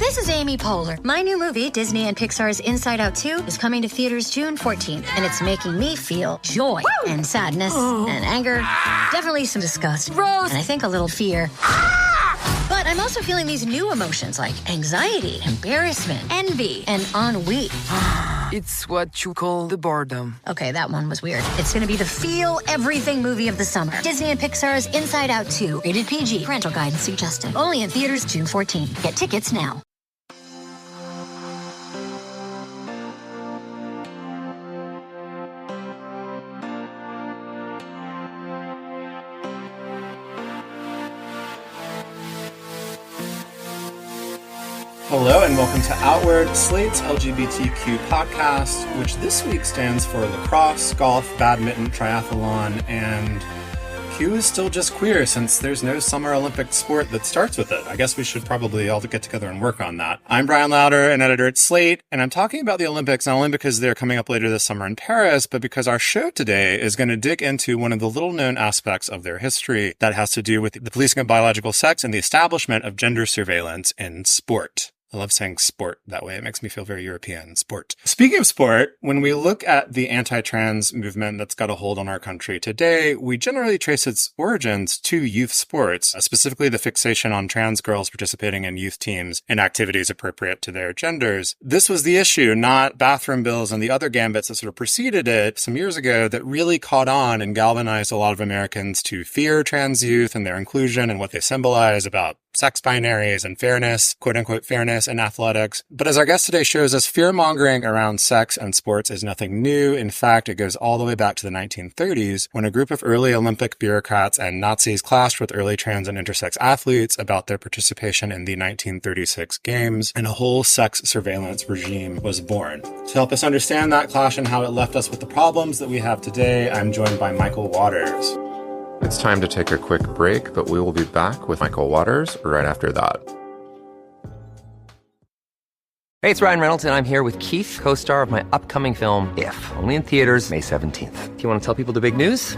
This is Amy Poehler. My new movie, Disney and Pixar's Inside Out 2, is coming to theaters June 14th, and it's making me feel joy and sadness and anger, definitely some disgust, and I think a little fear. But I'm also feeling these new emotions like anxiety, embarrassment, envy, and ennui. It's what you call the boredom. Okay, that one was weird. It's gonna be the feel everything movie of the summer. Disney and Pixar's Inside Out 2, rated PG, parental guidance suggested. Only in theaters June 14th. Get tickets now. Hello and welcome to Outward, Slate's LGBTQ podcast, which this week stands for lacrosse, golf, badminton, triathlon, and Q is still just queer since there's no summer Olympic sport that starts with it. I guess we should probably all get together and work on that. I'm Bryan Lauder, an editor at Slate, and I'm talking about the Olympics not only because they're coming up later this summer in Paris, but because our show today is going to dig into one of the little-known aspects of their history that has to do with the policing of biological sex and the establishment of gender surveillance in sport. I love saying sport that way. It makes me feel very European. Sport. Speaking of sport, when we look at the anti-trans movement that's got a hold on our country today, we generally trace its origins to youth sports, specifically the fixation on trans girls participating in youth teams and activities appropriate to their genders. This was the issue, not bathroom bills and the other gambits that sort of preceded it some years ago that really caught on and galvanized a lot of Americans to fear trans youth and their inclusion and what they symbolize about sex binaries and fairness, quote unquote fairness in athletics. But as our guest today shows us, fear-mongering around sex and sports is nothing new. In fact, it goes all the way back to the 1930s when a group of early Olympic bureaucrats and Nazis clashed with early trans and intersex athletes about their participation in the 1936 games, and a whole sex surveillance regime was born. To help us understand that clash and how it left us with the problems that we have today, I'm joined by Michael Waters. It's time to take a quick break, but we will be back with Michael Waters right after that. Hey, it's Ryan Reynolds, and I'm here with Keith, co-star of my upcoming film, If, only in theaters May 17th. Do you want to tell people the big news?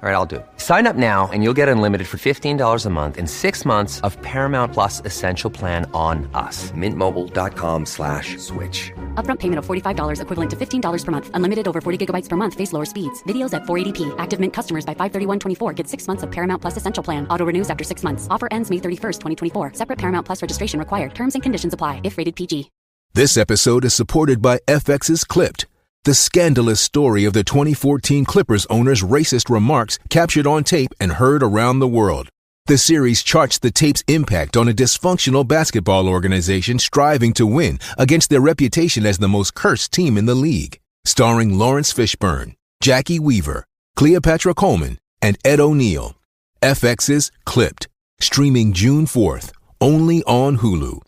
All right, I'll do it. Sign up now and you'll get unlimited for $15 a month and 6 months of Paramount Plus Essential Plan on us. MintMobile.com/switch. Upfront payment of $45 equivalent to $15 per month. Unlimited over 40 gigabytes per month. Face lower speeds. Videos at 480p. Active Mint customers by 531.24 get 6 months of Paramount Plus Essential Plan. Auto renews after 6 months. Offer ends May 31st, 2024. Separate Paramount Plus registration required. Terms and conditions apply if rated PG. This episode is supported by FX's Clipped, the scandalous story of the 2014 Clippers owner's racist remarks captured on tape and heard around the world. The series charts the tape's impact on a dysfunctional basketball organization striving to win against their reputation as the most cursed team in the league. Starring Lawrence Fishburne, Jackie Weaver, Cleopatra Coleman, and Ed O'Neill. FX's Clipped, streaming June 4th, only on Hulu.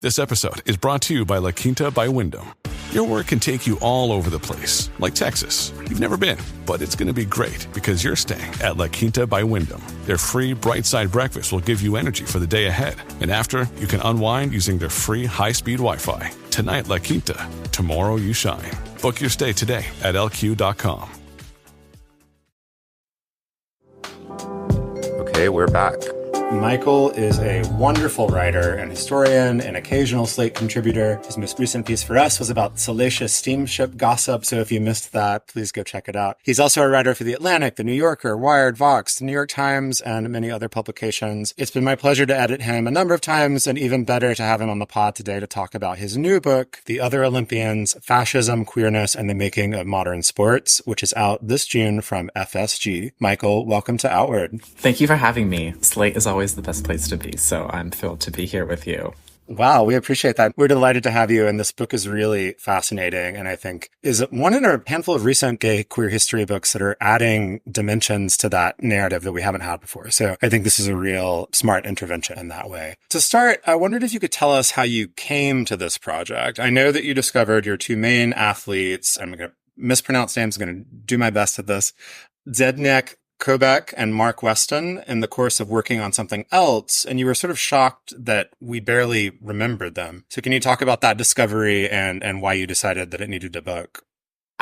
This episode is brought to you by La Quinta by Wyndham. Your work can take you all over the place, like Texas. You've never been, but it's going to be great because you're staying at La Quinta by Wyndham. Their free Bright Side breakfast will give you energy for the day ahead. And after, you can unwind using their free high-speed Wi-Fi. Tonight, La Quinta. Tomorrow, you shine. Book your stay today at lq.com. Okay, we're back. Michael is a wonderful writer and historian, an occasional Slate contributor. His most recent piece for us was about salacious steamship gossip, so if you missed that, please go check it out. He's also a writer for The Atlantic, The New Yorker, Wired, Vox, The New York Times, and many other publications. It's been my pleasure to edit him a number of times, and even better to have him on the pod today to talk about his new book, The Other Olympians, Fascism, Queerness, and the Making of Modern Sports, which is out this June from FSG. Michael, welcome to Outward. Thank you for having me. Slate is always the best place to be, so I'm thrilled to be here with you. Wow, we appreciate that. We're delighted to have you, and this book is really fascinating, and I think is one in a handful of recent gay queer history books that are adding dimensions to that narrative that we haven't had before. So I think this is a real smart intervention in that way. To start, I wondered if you could tell us how you came to this project. I know that you discovered your two main athletes. I'm going to mispronounce names. I'm going to do my best at this. Zdeněk Koubek and Mark Weston in the course of working on something else, and you were sort of shocked that we barely remembered them. So can you talk about that discovery and why you decided that it needed a book?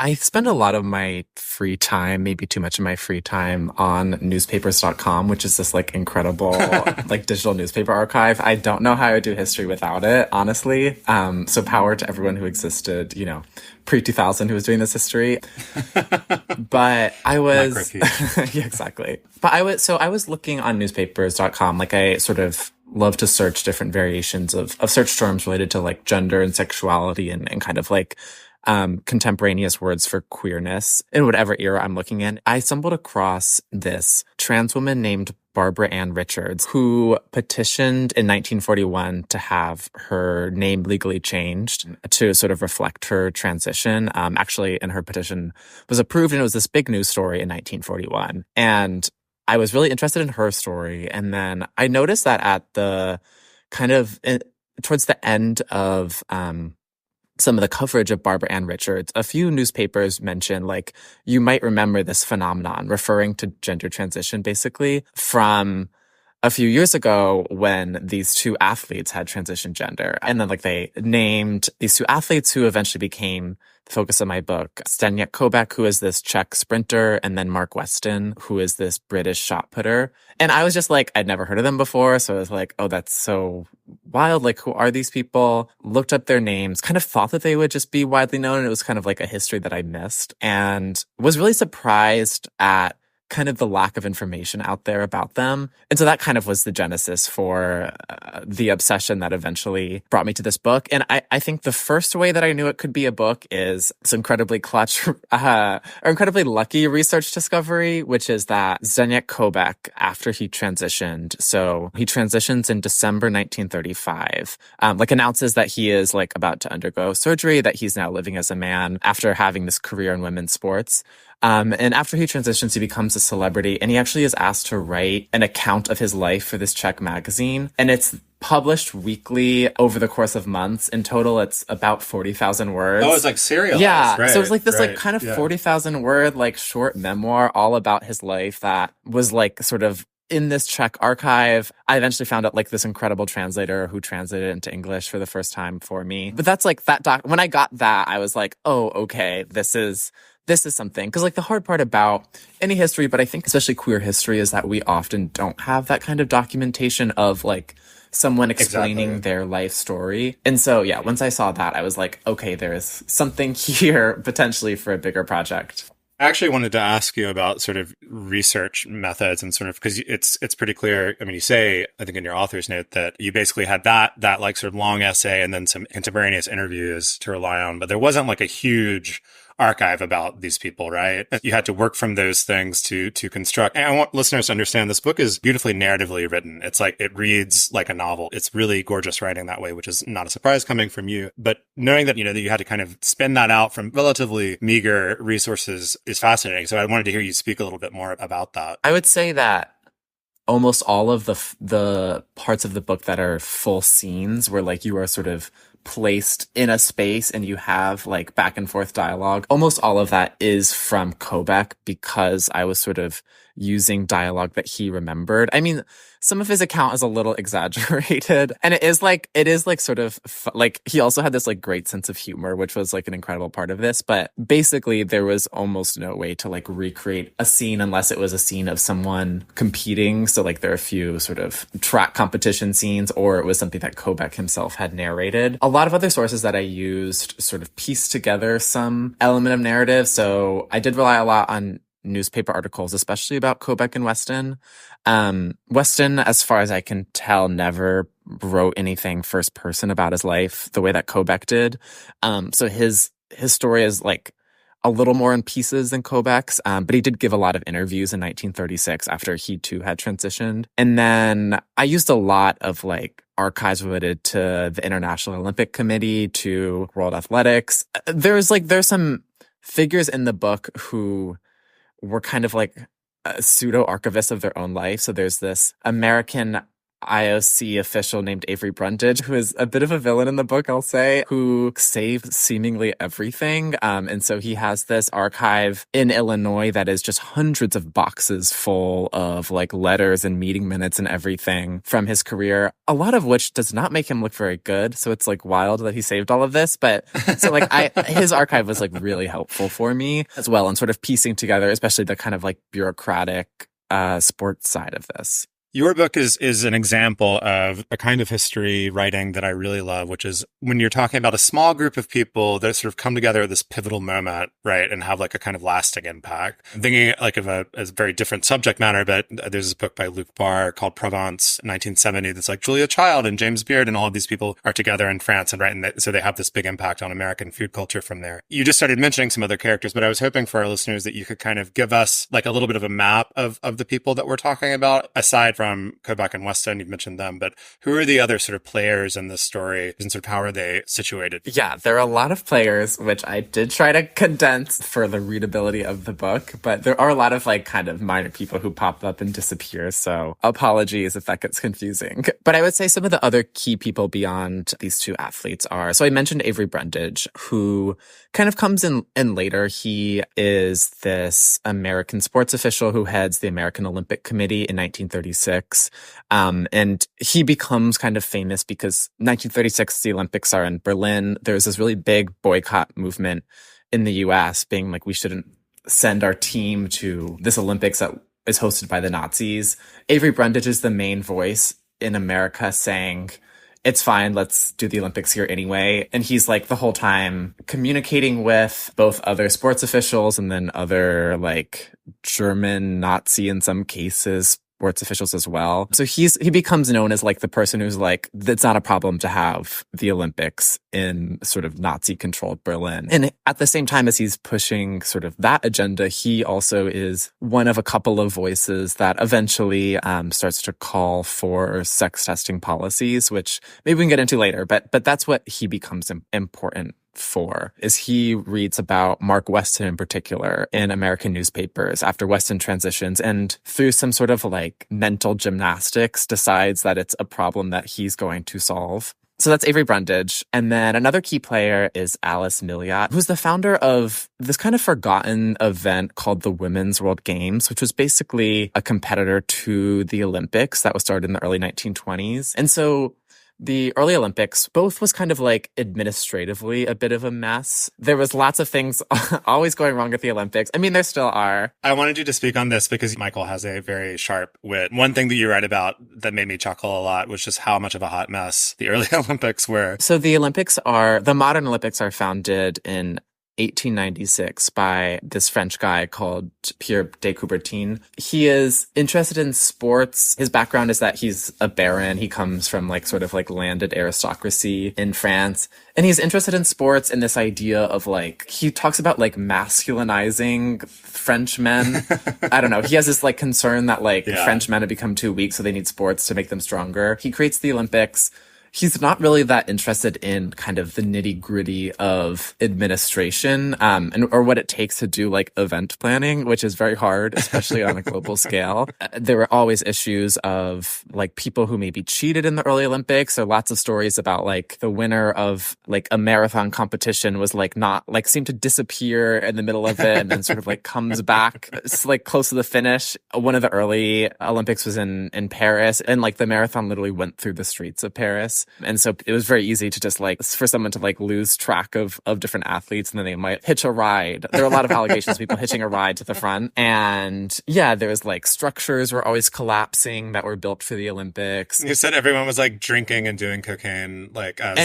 I spend a lot of my free time, maybe too much of my free time, on newspapers.com, which is this like incredible like digital newspaper archive. I don't know how I would do history without it, honestly. So power to everyone who existed, pre-2000 who was doing this history. But I was yeah, exactly. But I was looking on newspapers.com, like I sort of love to search different variations of search terms related to like gender and sexuality and kind of like contemporaneous words for queerness in whatever era I'm looking in. I stumbled across this trans woman named Barbara Ann Richards, who petitioned in 1941 to have her name legally changed to sort of reflect her transition. Actually, and her petition was approved, and it was this big news story in 1941. And I was really interested in her story. And then I noticed that at the kind of towards the end of some of the coverage of Barbara Ann Richards, a few newspapers mentioned, like, you might remember this phenomenon, referring to gender transition, basically, from a few years ago when these two athletes had transitioned gender. And then, like, they named these two athletes who eventually became the focus of my book. Zdeněk Koubek, who is this Czech sprinter, and then Mark Weston, who is this British shot putter. And I was just like, I'd never heard of them before. So I was like, oh, that's so wild. Like, who are these people? Looked up their names, kind of thought that they would just be widely known. And it was kind of like a history that I missed, and was really surprised at kind of the lack of information out there about them. And so that kind of was the genesis for the obsession that eventually brought me to this book. And I think the first way that I knew it could be a book is this incredibly clutch, or incredibly lucky research discovery, which is that Zdeněk Koubek, after he transitioned, so he transitions in December 1935, announces that he is like about to undergo surgery, that he's now living as a man after having this career in women's sports. And after he transitions, he becomes a celebrity, and he actually is asked to write an account of his life for this Czech magazine. And it's published weekly over the course of months. In total, it's about 40,000 words. Oh, it's like serialized. Yeah. Right, so it's like this right, like kind of yeah. 40,000 word like short memoir all about his life that was like sort of in this Czech archive. I eventually found out like this incredible translator who translated it into English for the first time for me. But that's like that doc. When I got that, I was like, oh, okay, this is something. Because like the hard part about any history, but I think especially queer history, is that we often don't have that kind of documentation of like someone explaining their life story. And so, yeah, once I saw that, I was like, okay, there is something here potentially for a bigger project. I actually wanted to ask you about sort of research methods and sort of, because it's pretty clear. I mean, you say, I think in your author's note, that you basically had that like sort of long essay and then some contemporaneous interviews to rely on, but there wasn't like a huge archive about these people, right? You had to work from those things to construct. And I want listeners to understand this book is beautifully narratively written. It's like, it reads like a novel. It's really gorgeous writing that way, which is not a surprise coming from you. But knowing that, that you had to kind of spin that out from relatively meager resources is fascinating. So I wanted to hear you speak a little bit more about that. I would say that almost all of the parts of the book that are full scenes where like you are sort of placed in a space and you have like back and forth dialogue, almost all of that is from Koubek, because I was sort of using dialogue that he remembered. I mean, some of his account is a little exaggerated, and it is like sort of like he also had this like great sense of humor, which was like an incredible part of this. But basically there was almost no way to like recreate a scene unless it was a scene of someone competing. So like there are a few sort of track competition scenes, or it was something that Koubek himself had narrated. A lot of other sources that I used sort of pieced together some element of narrative. So I did rely a lot on newspaper articles, especially about Koubek and Weston. Weston, as far as I can tell, never wrote anything first person about his life the way that Koubek did. So his story is like a little more in pieces than Koubek's, but he did give a lot of interviews in 1936 after he too had transitioned. And then I used a lot of like archives related to the International Olympic Committee, to World Athletics. There's some figures in the book who were kind of like pseudo archivists of their own life. So there's this American IOC official named Avery Brundage, who is a bit of a villain in the book, I'll say, who saves seemingly everything. And so he has this archive in Illinois that is just hundreds of boxes full of like letters and meeting minutes and everything from his career, a lot of which does not make him look very good. So it's like wild that he saved all of this. But so like his archive was like really helpful for me as well, and sort of piecing together, especially the kind of like bureaucratic sports side of this. Your book is an example of a kind of history writing that I really love, which is when you're talking about a small group of people that sort of come together at this pivotal moment, right, and have like a kind of lasting impact. I'm thinking like of a very different subject matter, but there's this book by Luc Barr called Provence, 1970, that's like Julia Child and James Beard and all of these people are together in France, and right, and so they have this big impact on American food culture from there. You just started mentioning some other characters, but I was hoping for our listeners that you could kind of give us like a little bit of a map of the people that we're talking about, aside from Kobach and Weston, you've mentioned them, but who are the other sort of players in this story and sort of how are they situated? Yeah, there are a lot of players, which I did try to condense for the readability of the book, but there are a lot of like kind of minor people who pop up and disappear, so apologies if that gets confusing. But I would say some of the other key people beyond these two athletes are, so I mentioned Avery Brundage, who kind of comes in later. He is this American sports official who heads the American Olympic Committee in 1936. And he becomes kind of famous because 1936, the Olympics are in Berlin. There's this really big boycott movement in the US being like, we shouldn't send our team to this Olympics that is hosted by the Nazis. Avery Brundage is the main voice in America saying, it's fine, let's do the Olympics here anyway. And he's like the whole time communicating with both other sports officials and then other like German Nazi, in some cases, sports officials as well. So he becomes known as like the person who's like, it's not a problem to have the Olympics in sort of Nazi-controlled Berlin. And at the same time as he's pushing sort of that agenda, he also is one of a couple of voices that eventually starts to call for sex testing policies, which maybe we can get into later, but that's what he becomes important for, is he reads about Mark Weston in particular in American newspapers after Weston transitions, and through some sort of like mental gymnastics decides that it's a problem that he's going to solve. So that's Avery Brundage. And then another key player is Alice Milliot, who's the founder of this kind of forgotten event called the Women's World Games, which was basically a competitor to the Olympics that was started in the early 1920s. And so the early Olympics both was kind of like administratively a bit of a mess. There was lots of things always going wrong at the Olympics. I mean, there still are. I wanted you to speak on this because Michael has a very sharp wit. One thing that you write about that made me chuckle a lot was just how much of a hot mess the early Olympics were. So the modern Olympics are founded in 1896 by this French guy called Pierre de Coubertin. He is interested in sports. His background is that he's a baron. He comes from like sort of like landed aristocracy in France. And he's interested in sports and this idea of like, he talks about like masculinizing French men. I don't know. He has this like concern that like French men have become too weak, so they need sports to make them stronger. He creates the Olympics. He's not really that interested in kind of the nitty gritty of administration, or what it takes to do like event planning, which is very hard, especially on a global scale. There were always issues of like people who maybe cheated in the early Olympics. So lots of stories about like the winner of like a marathon competition was like not like seemed to disappear in the middle of it and then sort of like comes back. It's like close to the finish. One of the early Olympics was in Paris, and like the marathon literally went through the streets of Paris. And so it was very easy to just like, for someone to like lose track of different athletes, and then they might hitch a ride. There were a lot of allegations of people hitching a ride to the front. And yeah, there was like structures were always collapsing that were built for the Olympics. You said everyone was like drinking and doing cocaine, like and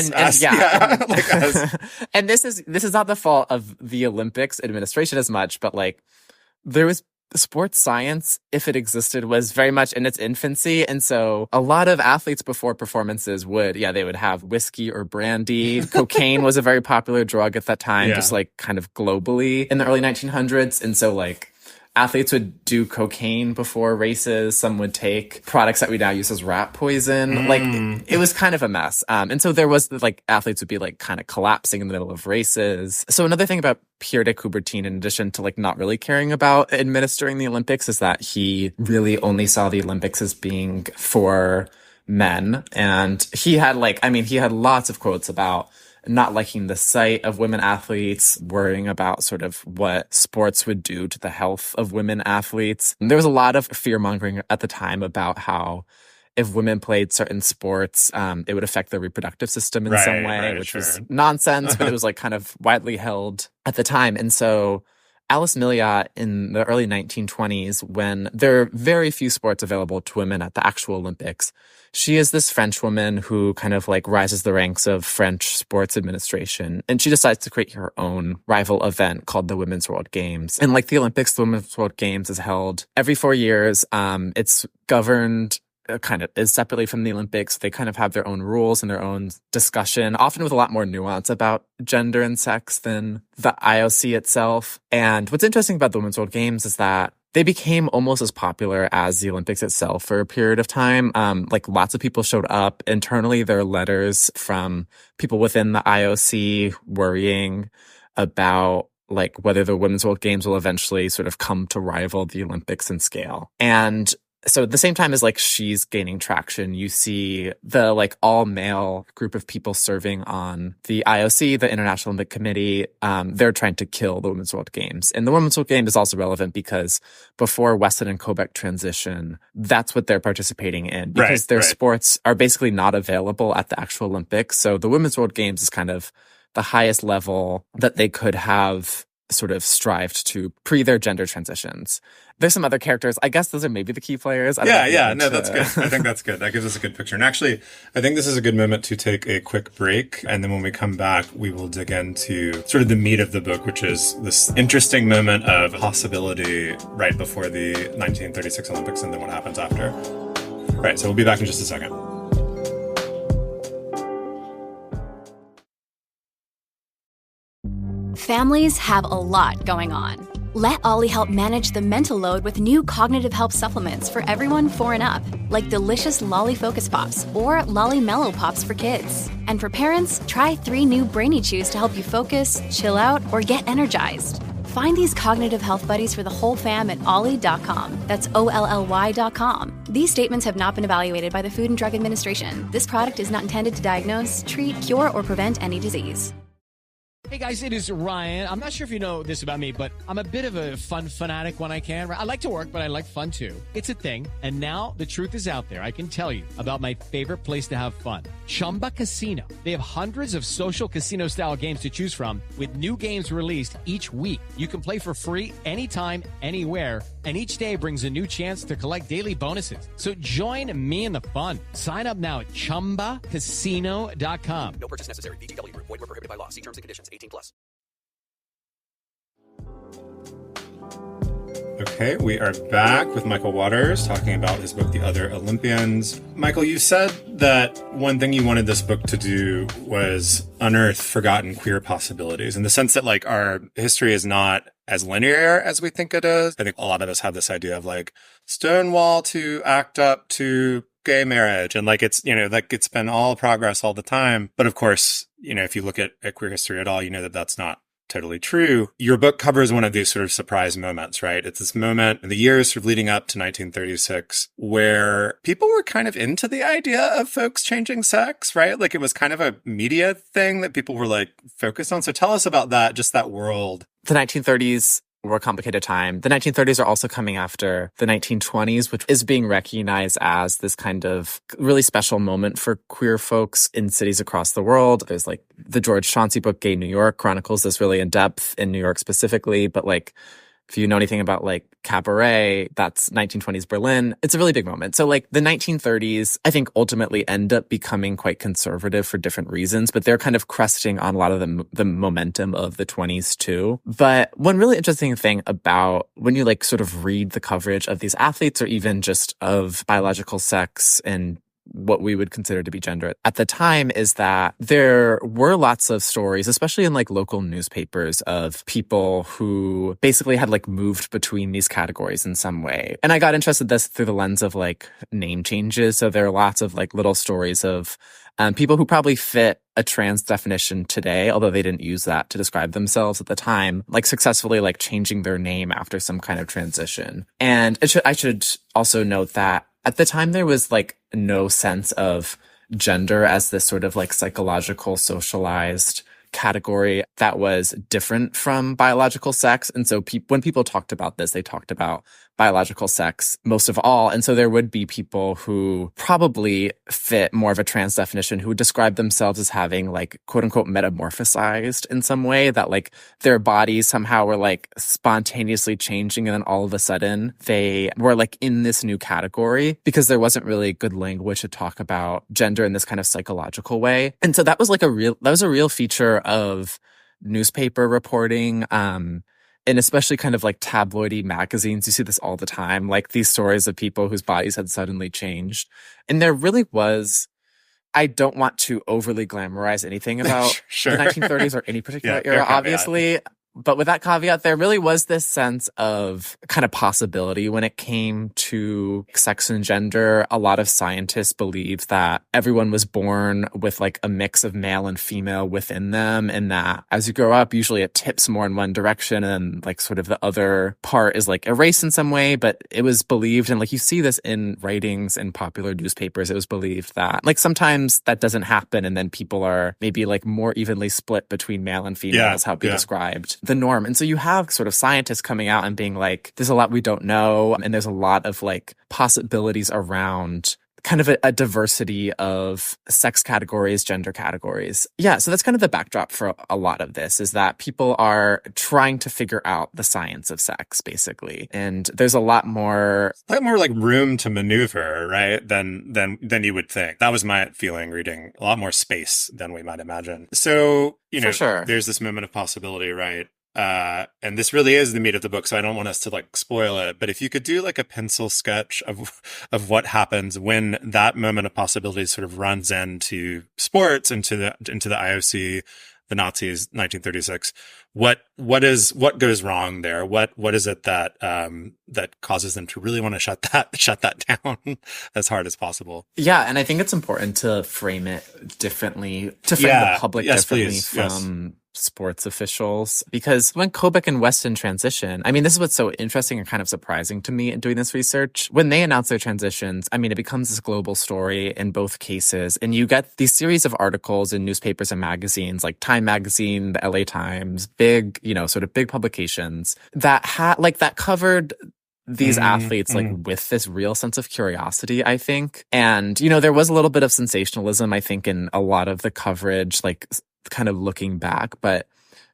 this is not the fault of the Olympics administration as much, but like there was sports science, if it existed, was very much in its infancy. And so a lot of athletes before performances they would have whiskey or brandy. Cocaine was a very popular drug at that time, just like kind of globally in the early 1900s. And so like athletes would do cocaine before races. Some would take products that we now use as rat poison. Like it was kind of a mess. And so there was like athletes would be like kind of collapsing in the middle of races. So another thing about Pierre de Coubertin, in addition to like not really caring about administering the Olympics, is that he really only saw the Olympics as being for men. And he had lots of quotes about not liking the sight of women athletes, worrying about sort of what sports would do to the health of women athletes. And there was a lot of fear-mongering at the time about how if women played certain sports, it would affect their reproductive system in some way, which was nonsense, but it was like kind of widely held at the time. And so Alice Milliot in the early 1920s, when there are very few sports available to women at the actual Olympics, she is this French woman who kind of like rises the ranks of French sports administration. And she decides to create her own rival event called the Women's World Games. And like the Olympics, the Women's World Games is held every 4 years. It's governed kind of is separately from the Olympics. They kind of have their own rules and their own discussion, often with a lot more nuance about gender and sex than the IOC itself. And what's interesting about the Women's World Games is that they became almost as popular as the Olympics itself for a period of time. Like lots of people showed up. Internally, there are letters from people within the IOC worrying about like whether the Women's World Games will eventually sort of come to rival the Olympics in scale. And so at the same time as like she's gaining traction, you see the like all male group of people serving on the IOC, the International Olympic Committee. They're trying to kill the Women's World Games. And the Women's World Games is also relevant because before Weston and Kobeck transition, that's what they're participating in because their sports are basically not available at the actual Olympics. So the Women's World Games is kind of the highest level that they could have sort of strived to pre their gender transitions. There's some other characters. I guess those are maybe the key players. No, that's good. I think that's good. That gives us a good picture. And actually, I think this is a good moment to take a quick break. And then when we come back, we will dig into sort of the meat of the book, which is this interesting moment of possibility right before the 1936 Olympics and then what happens after. All right, so we'll be back in just a second. Families have a lot going on. Let Ollie help manage the mental load with new cognitive help supplements for everyone 4 and up, like delicious Lolly Focus Pops or Lolly Mellow Pops for kids. And for parents, try 3 new Brainy Chews to help you focus, chill out, or get energized. Find these cognitive health buddies for the whole fam at ollie.com. That's OLLY.com. These statements have not been evaluated by the Food and Drug Administration. This product is not intended to diagnose, treat, cure, or prevent any disease. Hey guys, it is Ryan. I'm not sure if you know this about me, but I'm a bit of a fun fanatic when I can. I like to work, but I like fun too. It's a thing. And now the truth is out there. I can tell you about my favorite place to have fun. Chumba Casino. They have hundreds of social casino style games to choose from with new games released each week. You can play for free anytime, anywhere. And each day brings a new chance to collect daily bonuses. So join me in the fun. Sign up now at ChumbaCasino.com. No purchase necessary. VGW Group. Void where prohibited by law. See terms and conditions. 18+. Okay, we are back with Michael Waters talking about his book, The Other Olympians. Michael, you said that one thing you wanted this book to do was unearth forgotten queer possibilities, in the sense that like our history is not as linear as we think it is. I think a lot of us have this idea of like Stonewall to ACT UP to gay marriage. And like it's, you know, like it's been all progress all the time. But of course, you know, if you look at queer history at all, you know that that's not totally true. Your book covers one of these sort of surprise moments, right? It's this moment in the years sort of leading up to 1936 where people were kind of into the idea of folks changing sex, right? Like it was kind of a media thing that people were like focused on. So tell us about that, just that world. The 1930s were a complicated time. The 1930s are also coming after the 1920s, which is being recognized as this kind of really special moment for queer folks in cities across the world. There's like the George Chauncey book, Gay New York, chronicles this really in depth in New York specifically. But like, if you know anything about like cabaret, that's 1920s Berlin. It's a really big moment. So like the 1930s, I think ultimately end up becoming quite conservative for different reasons, but they're kind of cresting on a lot of the momentum of the 20s too. But one really interesting thing about when you like sort of read the coverage of these athletes or even just of biological sex and what we would consider to be gender at the time is that there were lots of stories, especially in like local newspapers, of people who basically had like moved between these categories in some way. And I got interested in this through the lens of like name changes. So there are lots of like little stories of people who probably fit a trans definition today, although they didn't use that to describe themselves at the time, like successfully like changing their name after some kind of transition. And I should also note that At the time, there was like no sense of gender as this sort of like psychological, socialized category that was different from biological sex. And so when people talked about this, they talked about biological sex most of all. And so there would be people who probably fit more of a trans definition who would describe themselves as having like quote unquote metamorphosized in some way, that like their bodies somehow were like spontaneously changing. And then all of a sudden they were like in this new category because there wasn't really good language to talk about gender in this kind of psychological way. And so that was a real feature of newspaper reporting, and especially kind of like tabloidy magazines. You see this all the time, like these stories of people whose bodies had suddenly changed. And there really was, I don't want to overly glamorize anything about Sure. the 1930s or any particular Yeah, era, fair obviously. But with that caveat, there really was this sense of kind of possibility when it came to sex and gender. A lot of scientists believed that everyone was born with like a mix of male and female within them, and that as you grow up, usually it tips more in one direction and like sort of the other part is like erased in some way. But it was believed, and like you see this in writings in popular newspapers, it was believed that like sometimes that doesn't happen, and then people are maybe like more evenly split between male and female is how it be described the norm. And so you have sort of scientists coming out and being like, there's a lot we don't know, and there's a lot of like possibilities around kind of a diversity of sex categories, gender categories. Yeah, so that's kind of the backdrop for a lot of this, is that people are trying to figure out the science of sex, basically. And there's a lot more like room to maneuver, right, than you would think. That was my feeling reading. A lot more space than we might imagine. So, For sure. There's this moment of possibility, right? And this really is the meat of the book, so I don't want us to like spoil it. But if you could do like a pencil sketch of what happens when that moment of possibility sort of runs into sports, into the IOC, the Nazis, 1936, what goes wrong there? What is it that that causes them to really want to shut that down as hard as possible? Yeah, and I think it's important to frame it differently, to frame the public differently from sports officials, because when Kobach and Weston transition, I mean, this is what's so interesting and kind of surprising to me in doing this research. When they announce their transitions, I mean, it becomes this global story in both cases, and you get these series of articles in newspapers and magazines like Time Magazine, the LA Times, big, sort of big publications that that covered these athletes with this real sense of curiosity, I think. And, there was a little bit of sensationalism, I think, in a lot of the coverage, like kind of looking back, but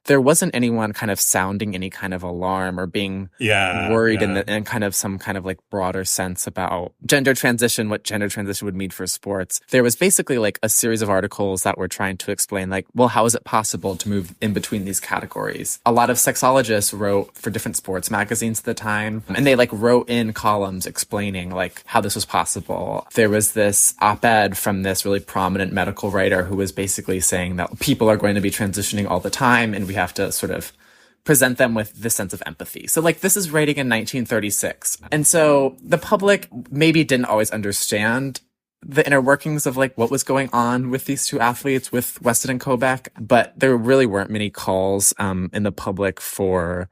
there wasn't anyone kind of sounding any kind of alarm or being worried in kind of some kind of like broader sense about gender transition, what gender transition would mean for sports. There was basically like a series of articles that were trying to explain like, well, how is it possible to move in between these categories? A lot of sexologists wrote for different sports magazines at the time, and they like wrote in columns explaining like how this was possible. There was this op-ed from this really prominent medical writer who was basically saying that people are going to be transitioning all the time, and we have to sort of present them with this sense of empathy. So like this is writing in 1936. And so the public maybe didn't always understand the inner workings of like what was going on with these two athletes, with Weston and Kobach, but there really weren't many calls in the public for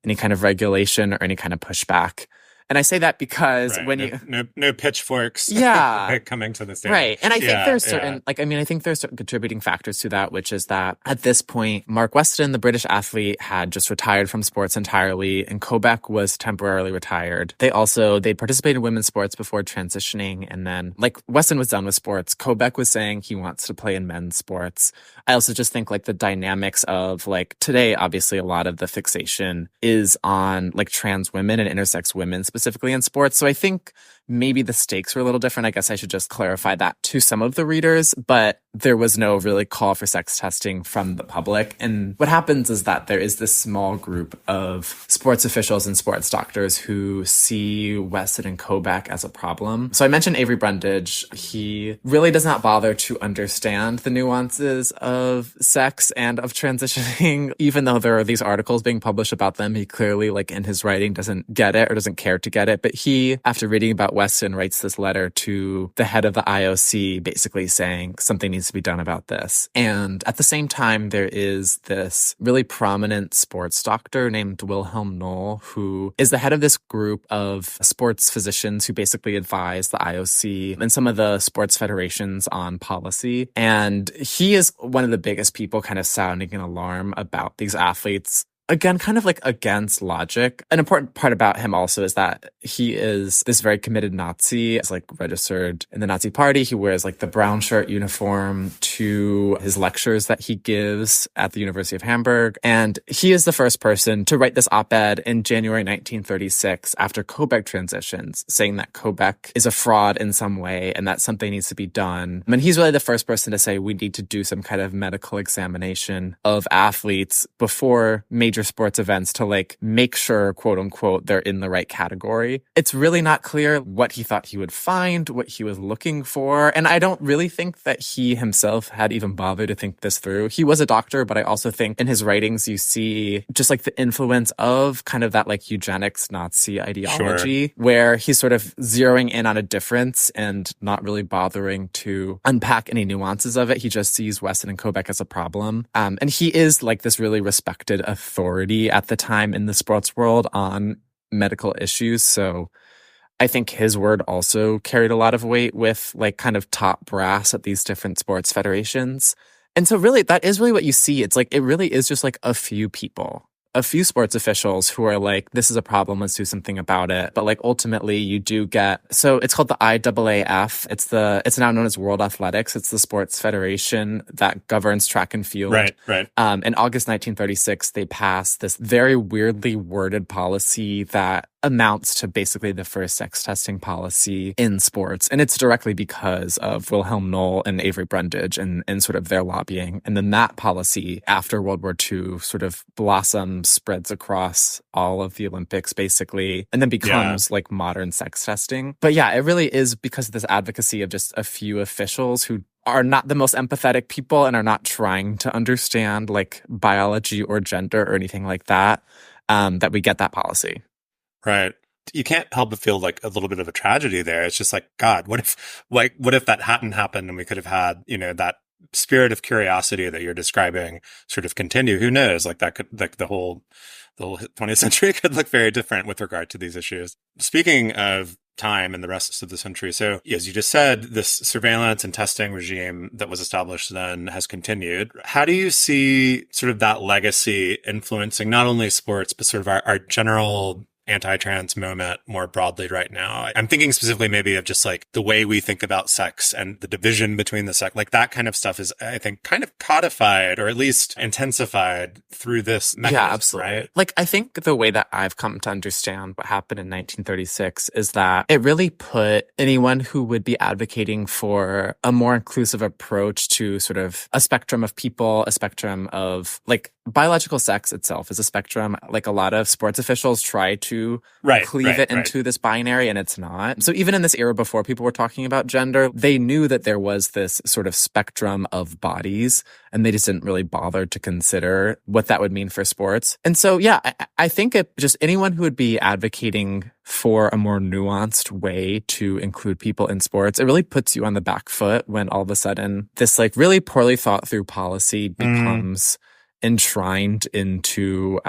any kind of regulation or any kind of pushback. And I say that because no pitchforks coming to the stage. Right. And I think there's certain, I think there's certain contributing factors to that, which is that at this point, Mark Weston, the British athlete, had just retired from sports entirely, and Kobach was temporarily retired. They participated in women's sports before transitioning. And then like Weston was done with sports. Kobach was saying he wants to play in men's sports. I also just think like the dynamics of like today, obviously a lot of the fixation is on like trans women and intersex women specifically in sports. So I think maybe the stakes were a little different. I guess I should just clarify that to some of the readers, but there was no really call for sex testing from the public. And what happens is that there is this small group of sports officials and sports doctors who see Weston and Kobach as a problem. So I mentioned Avery Brundage. He really does not bother to understand the nuances of sex and of transitioning, even though there are these articles being published about them. He clearly, like in his writing, doesn't get it or doesn't care to get it. But he, after reading about Weston writes this letter to the head of the IOC, basically saying something needs to be done about this. And at the same time, there is this really prominent sports doctor named Wilhelm Noll, who is the head of this group of sports physicians who basically advise the IOC and some of the sports federations on policy. And he is one of the biggest people kind of sounding an alarm about these athletes. Again, kind of like against logic. An important part about him also is that he is this very committed Nazi. He's like registered in the Nazi party. He wears like the brown shirt uniform to his lectures that he gives at the University of Hamburg. And he is the first person to write this op-ed in January 1936 after Kobeck transitions, saying that Kobeck is a fraud in some way and that something needs to be done. I mean, he's really the first person to say we need to do some kind of medical examination of athletes before major sports events to like make sure, quote unquote, they're in the right category. It's really not clear what he thought he would find, what he was looking for. And I don't really think that he himself had even bothered to think this through. He was a doctor, but I also think in his writings, you see just like the influence of kind of that like eugenics Nazi ideology, where he's sort of zeroing in on a difference and not really bothering to unpack any nuances of it. He just sees Weston and Kobeck as a problem. And he is like this really respected authority at the time in the sports world on medical issues. So I think his word also carried a lot of weight with like kind of top brass at these different sports federations. And so really, that is really what you see. It's like, it really is just like a few people, a few sports officials who are like, this is a problem, let's do something about it. But like ultimately you do get, so it's called the IAAF. It's now known as World Athletics. It's the sports federation that governs track and field. Right. In August 1936, they passed this very weirdly worded policy that amounts to basically the first sex testing policy in sports. And it's directly because of Wilhelm Noll and Avery Brundage and sort of their lobbying. And then that policy after World War II sort of blossoms, spreads across all of the Olympics basically, and then becomes like modern sex testing. But yeah, it really is because of this advocacy of just a few officials who are not the most empathetic people and are not trying to understand like biology or gender or anything like that, that we get that policy. Right. You can't help but feel like a little bit of a tragedy there. It's just like, God, what if that hadn't happened and we could have had, that spirit of curiosity that you're describing sort of continue? Who knows? Like that could, like the whole 20th century could look very different with regard to these issues. Speaking of time and the rest of the century. So as you just said, this surveillance and testing regime that was established then has continued. How do you see sort of that legacy influencing not only sports, but sort of our general anti-trans moment more broadly right now? I'm thinking specifically maybe of just like the way we think about sex and the division between the sex, like that kind of stuff is, I think, kind of codified or at least intensified through this mechanism. Yeah, absolutely. Right? Like, I think the way that I've come to understand what happened in 1936 is that it really put anyone who would be advocating for a more inclusive approach to sort of a spectrum of people, a spectrum of like biological sex itself is a spectrum. Like a lot of sports officials try to cleave it into this binary, and it's not. So even in this era before people were talking about gender, they knew that there was this sort of spectrum of bodies, and they just didn't really bother to consider what that would mean for sports. And so, yeah, I think just anyone who would be advocating for a more nuanced way to include people in sports, it really puts you on the back foot when all of a sudden this like really poorly thought through policy becomes enshrined into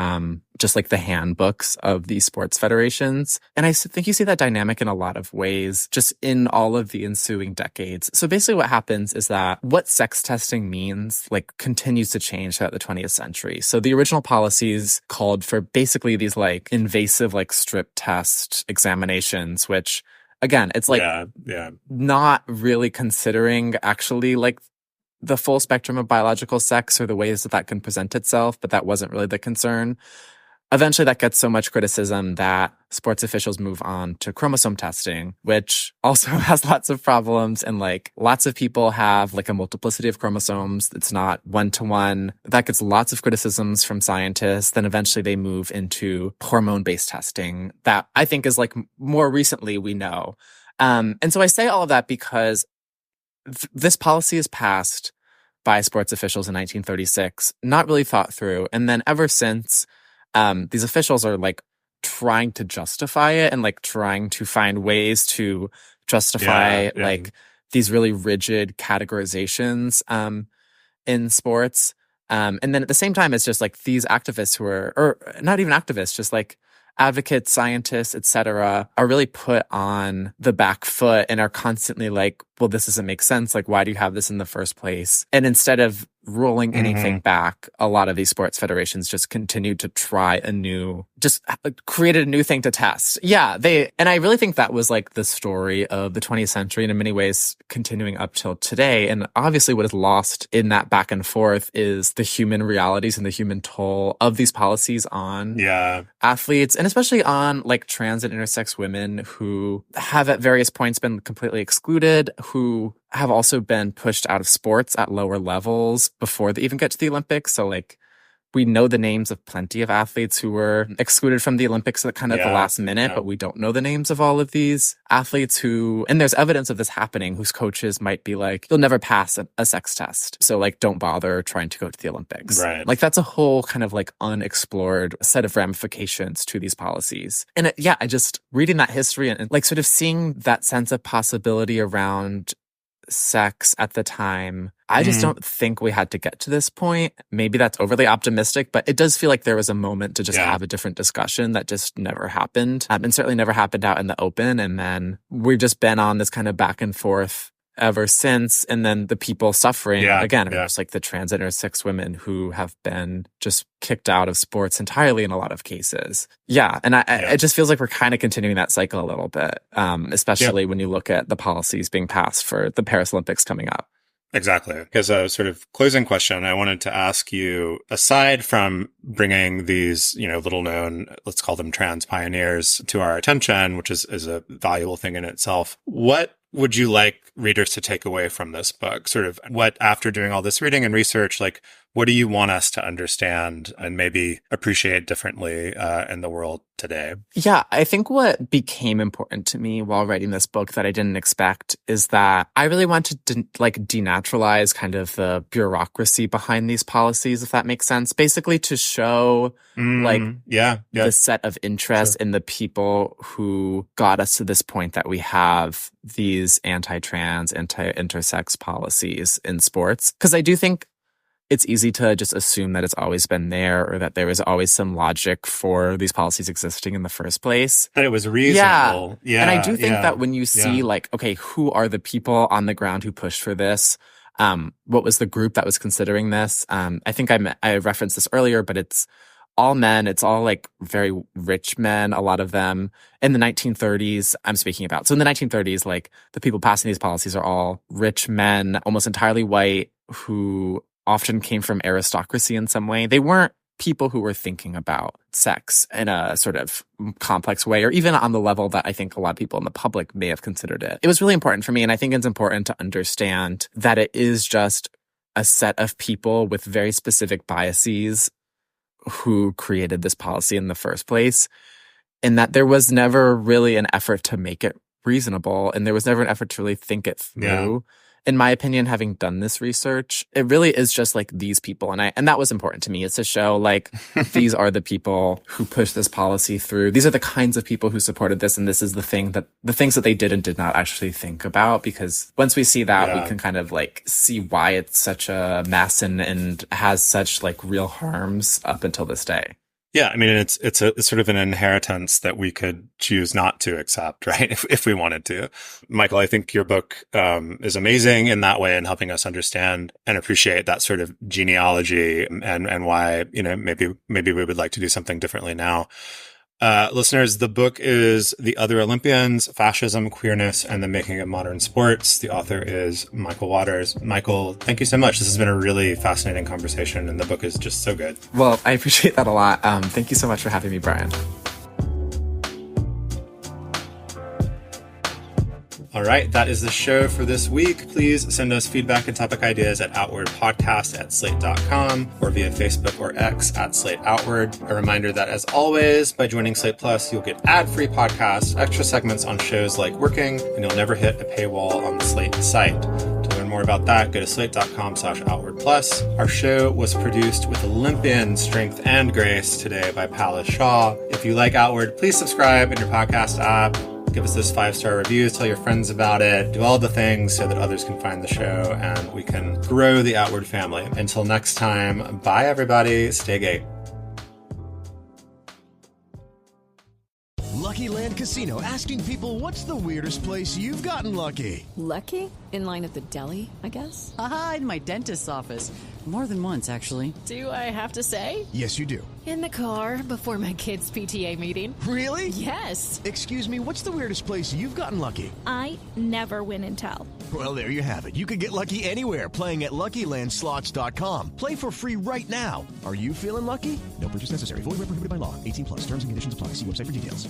just like the handbooks of these sports federations. And I think you see that dynamic in a lot of ways just in all of the ensuing decades. So basically what happens is that what sex testing means like continues to change throughout the 20th century. So the original policies called for basically these like invasive like strip test examinations, which again, it's like not really considering actually like the full spectrum of biological sex or the ways that that can present itself, but that wasn't really the concern. Eventually, that gets so much criticism that sports officials move on to chromosome testing, which also has lots of problems. And like lots of people have like a multiplicity of chromosomes. It's not one-to-one. That gets lots of criticisms from scientists. Then eventually they move into hormone-based testing that I think is like more recently we know. And so I say all of that because this policy is passed by sports officials in 1936, not really thought through. And then ever since, these officials are like trying to justify it and like trying to find ways to justify like these really rigid categorizations in sports. And then at the same time, it's just like these activists who are, or not even activists, just like advocates, scientists, etc., are really put on the back foot and are constantly like, well, this doesn't make sense. Like, why do you have this in the first place? And instead of rolling anything back, a lot of these sports federations just continued to try just created a new thing to test. Yeah, and I really think that was like the story of the 20th century and in many ways continuing up till today. And obviously what is lost in that back and forth is the human realities and the human toll of these policies on athletes, and especially on like trans and intersex women who have at various points been completely excluded, who have also been pushed out of sports at lower levels before they even get to the Olympics. So like we know the names of plenty of athletes who were excluded from the Olympics at kind of the last minute, but we don't know the names of all of these athletes and there's evidence of this happening, whose coaches might be like, you'll never pass a sex test. So like, don't bother trying to go to the Olympics. Right. Like that's a whole kind of like unexplored set of ramifications to these policies. And I just reading that history and like sort of seeing that sense of possibility around sex at the time, I just don't think we had to get to this point. Maybe that's overly optimistic, but it does feel like there was a moment to just have a different discussion that just never happened, and certainly never happened out in the open. And then we've just been on this kind of back and forth ever since. And then the people suffering, again, are just like the trans intersex women who have been just kicked out of sports entirely in a lot of cases. Yeah. And it just feels like we're kind of continuing that cycle a little bit, especially when you look at the policies being passed for the Paris Olympics coming up. Exactly. As a sort of closing question, I wanted to ask you, aside from bringing these, little known, let's call them trans pioneers to our attention, which is a valuable thing in itself, what would you like readers to take away from this book? Sort of what, after doing all this reading and research, like, what do you want us to understand and maybe appreciate differently in the world today? Yeah, I think what became important to me while writing this book that I didn't expect is that I really wanted to denaturalize kind of the bureaucracy behind these policies, if that makes sense. Basically to show the set of interest in the people who got us to this point that we have these anti-trans, anti-intersex policies in sports. Because I do think it's easy to just assume that it's always been there, or that there was always some logic for these policies existing in the first place. That it was reasonable. Yeah. And I do think that when you see like, okay, who are the people on the ground who pushed for this? What was the group that was considering this? I think I referenced this earlier, but it's all men. It's all like very rich men, a lot of them in the 1930s I'm speaking about. So in the 1930s, like the people passing these policies are all rich men, almost entirely white, who often came from aristocracy in some way. They weren't people who were thinking about sex in a sort of complex way, or even on the level that I think a lot of people in the public may have considered it. It was really important for me, and I think it's important to understand that it is just a set of people with very specific biases who created this policy in the first place, and that there was never really an effort to make it reasonable, and there was never an effort to really think it through. In my opinion, having done this research, it really is just like these people. And that was important to me, is to show like, these are the people who pushed this policy through. These are the kinds of people who supported this. And this is the things that they did and did not actually think about. Because once we see that, we can kind of like see why it's such a mess and has such like real harms up until this day. Yeah, I mean, it's sort of an inheritance that we could choose not to accept, right? If we wanted to. Michael, I think your book is amazing in that way, in helping us understand and appreciate that sort of genealogy and why, maybe we would like to do something differently now. Listeners, the book is The Other Olympians, Fascism, Queerness, and the Making of Modern Sports. The author is Michael Waters. Michael, thank you so much. This has been a really fascinating conversation, and the book is just so good. Well, I appreciate that a lot. Thank you so much for having me, Bryan. All right, that is the show for this week. Please send us feedback and topic ideas at outwardpodcast@slate.com or via Facebook or X @SlateOutward. A reminder that, as always, by joining Slate Plus, you'll get ad-free podcasts, extra segments on shows like Working, and you'll never hit a paywall on the Slate site. To learn more more about that, go to slate.com/outwardplus. Our show was produced with Olympian strength and grace today by Palace Shaw. If you like Outward, please subscribe in your podcast app. Give us those 5-star reviews, tell your friends about it, do all the things so that others can find the show and we can grow the Outward family. Until next time, bye everybody, stay gay. Lucky Land Casino, asking people, what's the weirdest place you've gotten lucky? Lucky? In line at the deli, I guess? Aha, in my dentist's office. More than once, actually. Do I have to say? Yes, you do. In the car before my kids' PTA meeting. Really? Yes. Excuse me, what's the weirdest place you've gotten lucky? I never win and tell. Well, there you have it. You can get lucky anywhere, playing at LuckyLandSlots.com. Play for free right now. Are you feeling lucky? No purchase necessary. Void where prohibited by law. 18+. Terms and conditions apply. See website for details.